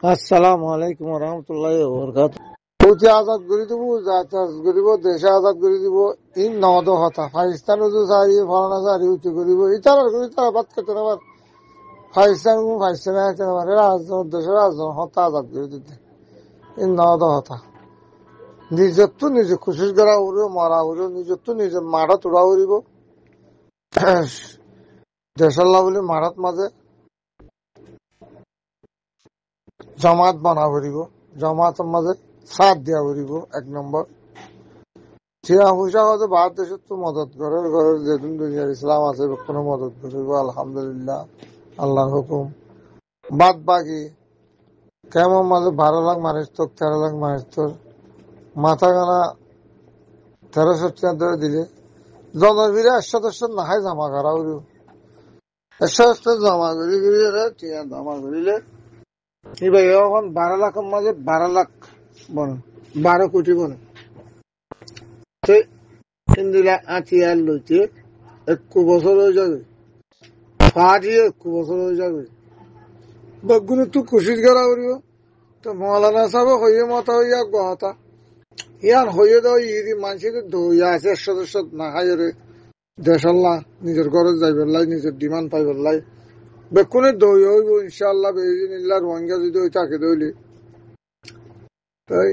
আসসালামু আলাইকুম রহমতুল্লাহি বরকাতুহু। প্রতি আজাদ করে দিব, জাতাজ করিব, দেশে আজাদ করে দিব। ইন নদ হতা পাকিস্তান উজু সারি ফলানা সারি উঁচু করিব ইতারা করি তারা বাদ করতে পার পাকিস্তান পাকিস্তানে আসতে পারে রাজধানী দেশের রাজধানী হতা আজাদ করে দিতে। ইন নদ হতা নিজের তো নিজে খুশি করা উড়িব, মারা উড়িব, নিজের তো নিজে মারা তোড়া উড়িব। দেশাল্লাহ বলে মারাত মাঝে জমাত বানা উড়িব, জমাতের মাঝে সাথ দিয়া উড়িব। এক নম্বর টিয়া পয়সা হচ্ছে ভারত দেশের তো মদত করে, ঘরের যেদিন দুনিয়ার ইসলাম আছে কোনো মদত করিব আলহামদুলিল্লাহ, আল্লাহর হুকুম। বাদ বাকি কেমন মাঝে 12 লাখ মানুষ তো 13 লাখ মানুষ তো মাথা গানা 1300 টাকা ধরে দিলে জনবীরে 100 নাহাই জমা করা উড়িব, 100 জমা করি করি টিয়া জমা করিলে এবার এখন 12 লাখের মাঝে 12 লাখ বনে 12 কোটি বনে ইন্দিরা আঁচিয়ার লইতে 1 বছর হয়ে যাবে, ফাটিয়ে 1 বছর হয়ে যাবে। বগুনে তুই কোশিশ করা করিব তো মৌলানা সাহেব হইয়ে মতা হইয়া গহতা ইয়ান হইয়ে দাও ইদি মানুষের দইয়া আছে 100 না খাইরে দেশাল্লাহ নিজের ঘরে যাইবার লাই, নিজের ডিমান্ড পাইবার লাই বেকুনে দই হইব ইনশাআল্লাহ বেইজিনিল্লাহ। রোহিঙ্গা যদি ওই তাকে দইলে তাই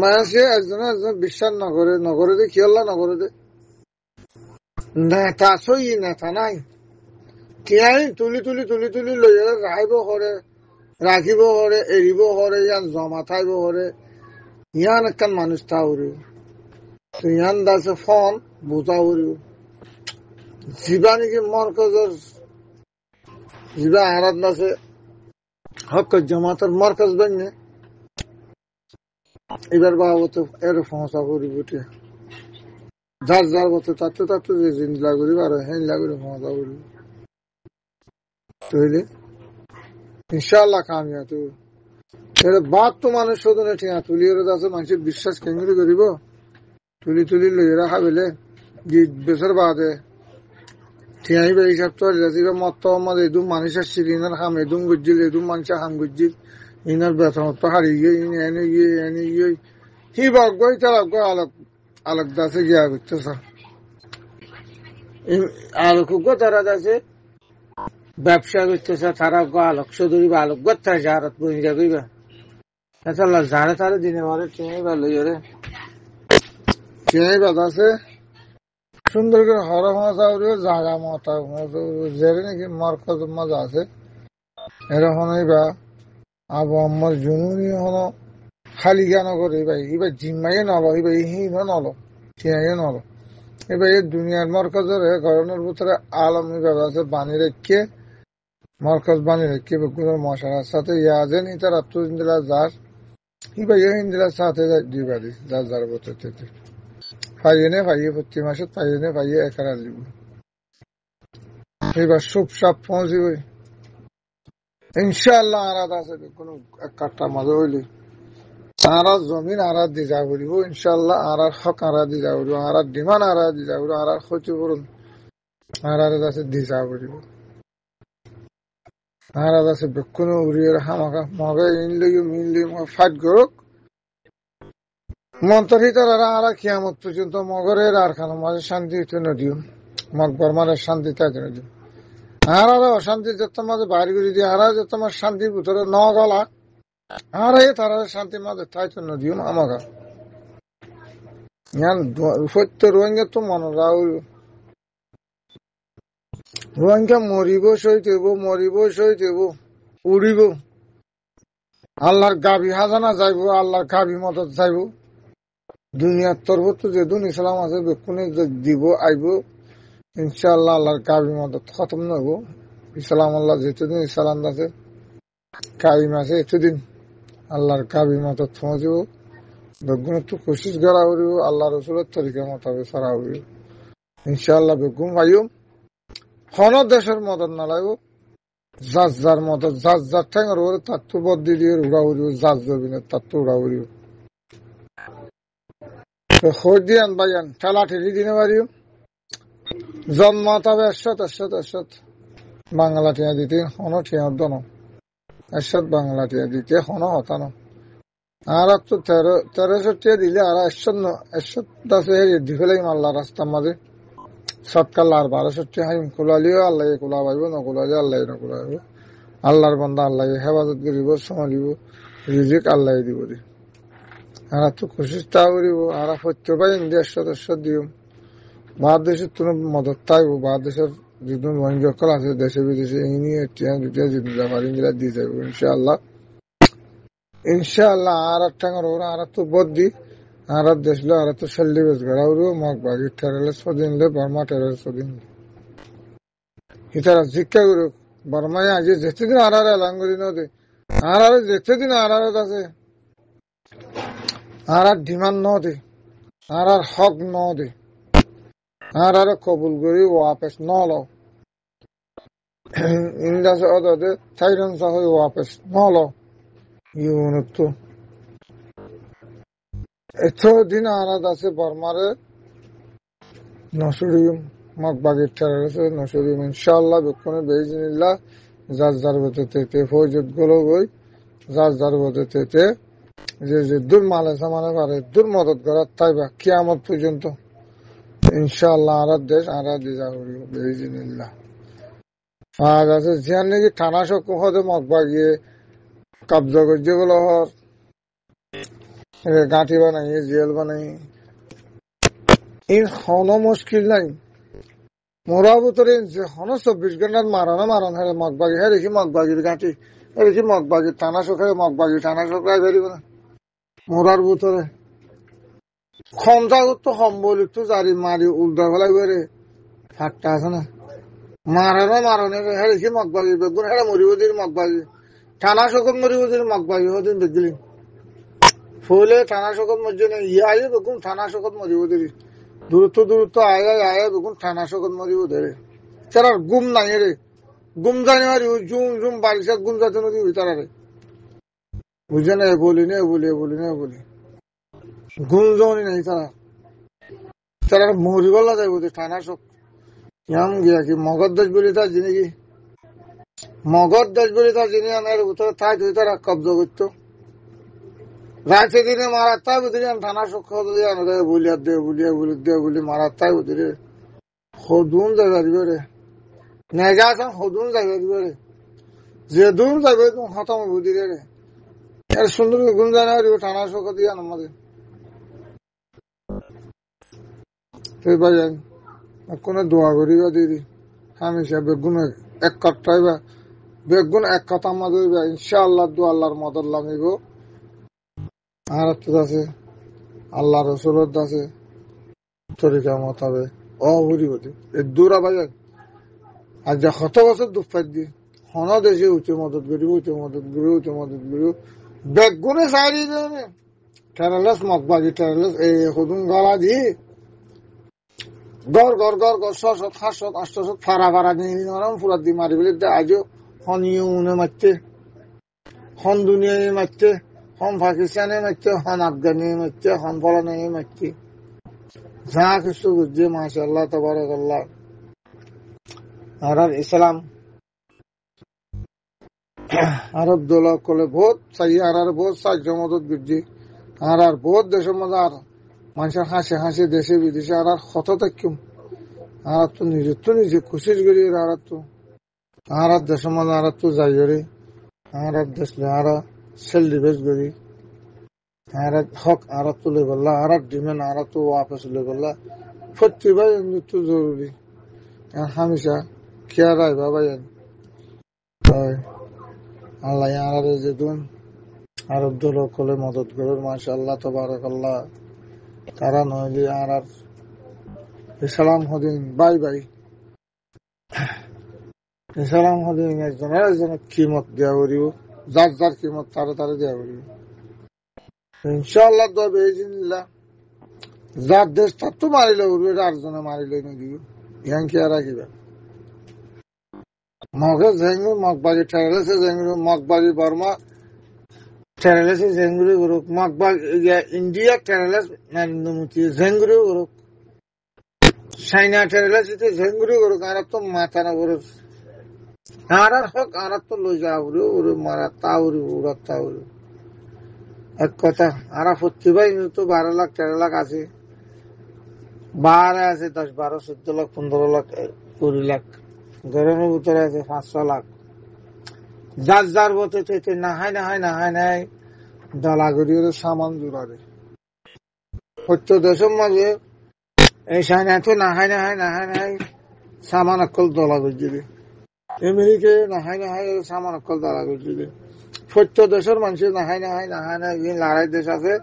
মানুষে একজনে একজন বিশ্বাস নগরে দে কি আল্লাহ নগরে দে নেতা সই নেতা নাই তিয়াই তুলি তুলি তুলি তুলি লইয়া রাখিব করে, রাখিব করে, এরিব করে, ইয়ান জমা থাইব করে, ইয়ান একখান মানুষ তা উড়িব তো ইয়ান দাসে ফোন বোঝা উড়িব জিবা নাকি মরকজের জিবা আরাত দাসে হক জামাতের মরকজ বানিয়ে এবার বাবতে এর ফসা করিব যার যার মতো তাতে তাতে যে জিনিসলা করিব আর হেনলা করে ফসা করিব তৈলে ইনশাআল্লাহ কামিয়া তো এর বাদ তো মানুষ শোধনে ঠিয়া তুলি ওরা আছে মানুষের বিশ্বাস কেঙ্গুরি করিব তুলি তুলি লই রাখা বেলে বেসর বাদে ঠিয়াই বে হিসাব তো রাজিবা মত আমাদের এদুম মানুষের সিরিনার হাম এদুম গুজিল এদুম মানুষের হাম গুজিল ইনার বেতন তো হারিয়ে গিয়ে এনে গিয়ে হি বাগই তারা আলোক আলোক দাসে গিয়া করতেছ আলোক তারা দাসে ব্যবসা করতেছে তারা আলোক চৌধুরী বা আলোক গত্তা জাহারত বই যাবিবা আল্লাহ জানে তারা দিনে মারে চেয়ে বা লইরে চেয়ে বাদ আছে সুন্দর করে হর মজা উড়ে জাগা মতা জেরে নাকি মরকজ মজা আছে এরকম বা আবু আমার জুনুনি হলো খালি জ্ঞান করে ভাই এবার জিম্মাইয়ে নলো এবার ইহিন নলো চিনাইয়ে নলো এবার এই দুনিয়ার মরকজের গরমের ভিতরে আলম এবার আছে বানি রেখে মরকজ বানি রেখে বেগুনের মশার সাথে ইয়াজেন ইতার আত্মদিলা যার এবার ইন্দিলার সাথে দিবারি যার যার বছর থেকে পাইয়ে পাইয়ে প্রতি মাসে পাইয়ে একারা দিব এবার সব সাপ পৌঁছিব ইনশাআল্লাহ আরাদ আছে কোনো এক কাঠটা মাঝে হইলে আরার জমিন আরার দি যা করিব ইনশাআল্লাহ আরার হক আরার দি যা করিব আরার ডিমান্ড আরার দি যা করিব আরার ক্ষতিপূরণ আরার কাছে দি যা করিব আরার কাছে বেক্ষণ উড়িয়ে হামাকা মগে ইনলিগে মিনলি ফাইট করুক মন্তরি তারা আরা কিয়ামত পর্যন্ত মগরের আর খানো মাঝে শান্তি নদীও মগ বর্মারের শান্তি তাই নদীও আর অশান্তি যত মাঝে বাইরে করে দিয়ে আর যত আমার শান্তির ভিতরে ন গলা আর তারা শান্তির মাঝে তাই তো নদীও আমাকে সত্য রোহিঙ্গা তো মনে রাহুল রোহিঙ্গা মরিব সই দেব উড়িব আল্লাহর গাভি হাজানা যাইব আল্লাহর গাভি মদত যাইব দুনিয়ার তরফ তো যেদিন ইসলাম আছে বেকুনে দিব আইব ইনশাআল্লাহ আল্লাহর গাভি মদত খতম নব ইসলাম আল্লাহ যেতদিন ইসলাম আছে কাইম আছে এতদিন আল্লাহর গাভি মদত পৌঁছব বেগুনে তো কোশিশ করা উড়িব আল্লাহ রসুলের তরিকা মোতাবেক সারা উড়িব ইনশাআল্লাহ বেগুন পাইম হন দেশের মদত না লাগব যার যার মদত যার যার ঠেঙের ওরে তার তো বদি দিয়ে উড়া উড়িব যার জমিনের তার তো উড়া উড়িব খোঁজ দিয়ান বাইয়ান ঠেলা ঠেলি দিনে পারিও জন্মাত হবে 100 বাংলা ঠিয়া দিতে হন ঠিয়া দন এরশাদ বাংলা টিয়া দিতে হন হতানো আর তো 1300 টিয়া দিলে আর এরশাদ দাসে দি ফেলাই আল্লাহ রাস্তার মাঝে সৎকাল আর 1200 টিয়া হাইম কুলালিও আল্লাহ কুলা পাইব না কুলালি আল্লাহ না কুলাইব আল্লাহর বান্দা আল্লাহ হেফাজত করিব চলিব রিজিক আল্লাহ দিব দি আর তো খুশি তা করিব আর সত্য পাই এরশাদ দিও বাহার দেশের তুমি মদত থাকবো বাহার দেশের যিদুন রোহিঙ্গা আছে দেশে বিদেশে এই নিয়ে টিয়া দুটিয়া যিদুন ব্যাপারী মিলা দিয়ে যাবো ইনশাআল্লাহ আর টাঙ্গার ওরা আর তো বদ্দি আর দেশলো আর তো সেল্লি বেশ গড়াউরো মগ বাগি টেরেলে সদিনলে বর্মা টেরেলে সদিনলে ইতারা শিক্ষা গুরু বর্মায় আজ যেতেদিন আর এলাঙ্গুরি নদী আর যেতেদিন আর আছে আর ডিমান্ড নদী আর হক নদী আর কবুল করি ওয়াপেস নলো ইন্দাসে অদে থাইরন সহ ওয়াপেস নলো ইউনুতো এতদিন আনাদ আছে বর্মারে নসুরিম মগবাগির ঠেরাছে নসুরিম ইনশাআল্লাহ বেক্ষণে বেইজিনিল্লাহ যার যার বতেতে ফৌজত গুলো গই যার যার বতেতে যে দূর মালে সামানে পারে দূর মদত করার তাইবা কিয়ামত পর্যন্ত ইনশাআল্লাহ আর দেশ আর দিজা করিব বেইজিনিল্লাহ আজ আছে জিয়ান নাকি থানা শক হদে মগবাগিয়ে কবজা করছে গুলো হর গাঁঠি বানাই জেল বানাই হন মুশকিল নাই মোরা ভিতরে যে হন 24 ঘন্টার মারানো হ্যাঁ মগবাগি হ্যাঁ দেখি মগবাগির গাঁঠি দেখি মগবাগির থানা শোক মগবাগি থানা শোক বেরিব না মোরার ভিতরে ক্ষমতা তো সম্বল একটু জারি মারি উল্টা ফেলাই বেড়ে ফাটটা আছে না মারানো হ্যাঁ দেখি মগবাগি বেগুন হ্যাঁ মরিব দিন মগবাগি থানা শোকত মরিব দিন মগবাগি হদিন দেখলি ফুলে থানা শোকত মধ্যে ইয়ে বেগুন থানা শোকত মরিব দেরি দূরত্ব আয় বেগুন থানা শোকত মরিব ধরে তার গুম নাই রে গুম জানি মারি জুম বারিশা গুম যাতে নদী তারা রে বুঝে না বলি গুম জনি নাই তারা মরি গলা যাইব থানা শোক ইয়াম গিয়া কি মগর দেশ বলি তার জিনি কি মগর দেশ বলি তার জিনি আমার উত্তরে থাই তুই তারা কব্জা করতো রাতে দিনে মারার তাই বুঝলি থানা সক্ষ বলি মারার তাই বুঝলি হদুন যাইবা দিবে রে নেগা আছে হদুন যাইবা দিবে রে যে দুন যাইবে তুমি খতম বুঝি রে এর সুন্দর গুণ জানা থানা সক্ষ দিয়া আমাদের তুই ভাই কোনো দোয়া করিবা দিদি হামেশা বেগুন এক কাটাইবা বেগুন এক কথা আমাদের ইনশাআল্লাহ দু আল্লাহর মদত লাগাইব আর আছে আল্লাহ রসুলত আছে তরিকা মতাবে অহরিবতী এই দূরা বাজার আর যা কত বছর দুঃখাত দি হন দেশে উঠে মদত করিব বেগুনে সারি টেরালেস মগবাগি টেরালেস এই সদুন গলা দি গড় 600 700 800 ফাড়া দিয়ে পুরা দি মারি বলে আজও হনিও উনে মারতে হন দুনিয়ায় মারতে হন পাকিস্তানে মারতে হন আফগানে মারতে হন ফলানে মারতে যা কিছু বুঝছে মাশাআল্লাহ তাবারাকাল্লাহ আর ইসলাম আরব দোলা কলে বহুত চাই আর বহুত সাহায্য মদত বুঝছি আর বহুত দেশের মধ্যে আর মানুষের হাসে দেশে বিদেশে আর কত থাকুম আর তো নিজে খুশি করি আর দেশের মধ্যে আর তো যাই করি আর দেশ আর সেলিব্রেট করি আর হক আর তুলে বললা আর ডিমেন্ড আর তো ওয়াপস তুলে বললা প্রতিভাই তো জরুরি হামেশা খেয়াল রাখবা ভাই আল্লাহ আর যেদিন আরব দল কলে মদত করে মাশাআল্লাহ তাবারাকাল্লাহ তারা নইলে আর ইসলাম হদিন বাই ইসলাম হদিন একজনের কিমত দেওয়া করিব যার কিমত তারা দেওয়া করিব ইনশাআল্লাহ দবে ইজিনিল্লাহ যার দেশ তার তো মারিলে উঠবে আর জনে মারিলে নিদিব ইয়াং কি আর রাখিবা মগে জেঙ্গু মগবাগি ঠেরেলেছে জেঙ্গু মগবাগি বর্মা ঠেরেলেছে জেঙ্গুরি করুক মগবাগি ইন্ডিয়া ঠেরেলেস নরেন্দ্র মোদী জেঙ্গুরি করুক চাইনা ঠেরেলেছে জেঙ্গুরি করুক আর তো মাথা না করুক আর হোক আর তো লই যা উড়ে উড়ে মারা তা উড়ি উড়া তা উড়ি এক কথা আর প্রতিভাই তো 12 লাখ 13 লাখ আছে, বারে আছে 10 12 14 লাখ 15 লাখ 20 লাখ, গরমের ভিতরে আছে 5-6 লাখ। যার যার বলতে তো না হয় না হয় না হয় নাই দলাগড়ির সামান জোড়ারে সত্য দেশের মাঝে এই সাইনা তো না হয় না হয় না হয় নাই সামান অকল দলাগড় দিবে, আমেরিকা না হয় না হয় সামান অকল দলাগড় দিবে। সত্য দেশের মানুষের না হয় না হয় না হয় না লড়াই দেশ আছে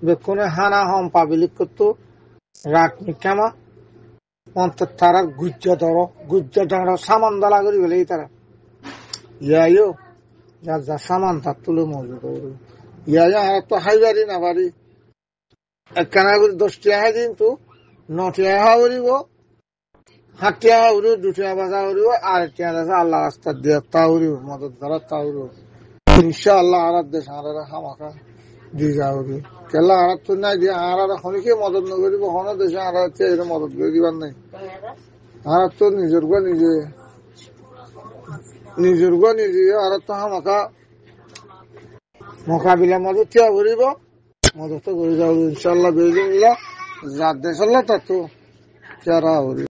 বেক্ষণে হানা হম পাবলিক করতো রাত নিকামা অন্তর তারা গুজ্জা ধরো সামান দলাগড়ি বলে তারা ইয়াইও যার যা সামান তার তুলে মজুদ ইয়া আর তো হাইবারি না বাড়ি একখানা করে 10 টাকা কিন্তু 9 টাকা উড়িব, 7 টাকা উড়িব, 2 টাকা বাজা উড়িব, আর টাকা আল্লাহ রাস্তা দিয়ে তা উড়িব, মদত ধরা তা উড়িব। ইনশাআল্লাহ আর দেশ আর হামাকা দিয়ে যা উড়িব কেলা আর তো নাই দিয়ে আর খনিকে মদত নকরিব হন দেশে আর এর মদত করে দিবার নাই। আর তো নিজের গো নিজে আর তো হামাকা মোকাবিলা মদত থিয়া ঘুরিব, মদত করে যাও ইনশাআল্লাহ বেরিয়ে যার দেশ আল্লাহ তা তো চারা